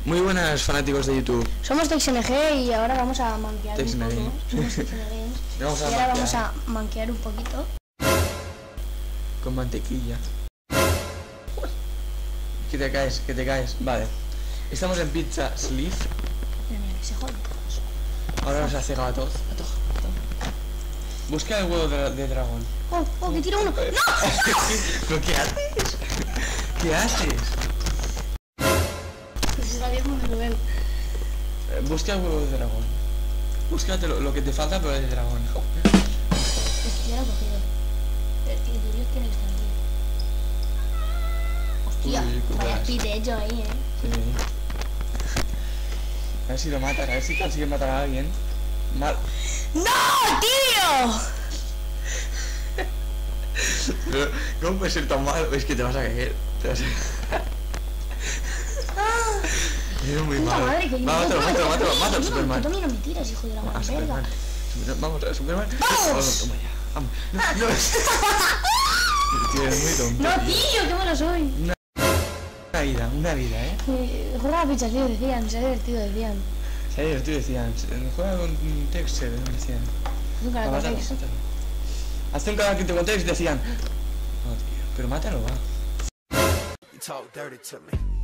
Muy buenas fanáticos de YouTube. Somos TexNG y ahora vamos a manquear un poco. Somos TexNG. Y ahora vamos a manquear un poquito. Con mantequilla. Que te caes. Vale. Estamos en Pizza Sleeve. Mira, que se jode. Ahora nos ha cegado a todos. Busca el huevo de dragón. Oh, que tiro uno. ¡No! ¿Pero qué haces? ¿Qué haces? Pues está bien como lo veo. Busca el huevo de dragón. Búscate lo que te falta, pero es de dragón. Este ya lo he cogido. Pero tío, Dios tiene que estar aquí. Hostia, vaya pitecho ahí, Sí. A ver si lo matas, a ver si consigues matar a alguien. ¡No, tío! Pero, ¿cómo puede ser tan malo? Es que te vas a caer. Es muy Puta malo. madre, que Mátalo, Superman. Tú también no me tiras, hijo de la gran verga. Vamos, Superman. ¡Vamos! Toma ya. Vamos. No. Tío, eres muy tonto. No, tío, qué malo soy. Una vida, Juega a la Pizza Sleeve, decían, se ha divertido, decían. Se ha divertido, decían. Juega con Tex, decían. Nunca la contéis. Hazte un canal que te contéis, decían. No, tío, pero mátalo, va. You talk dirty to me.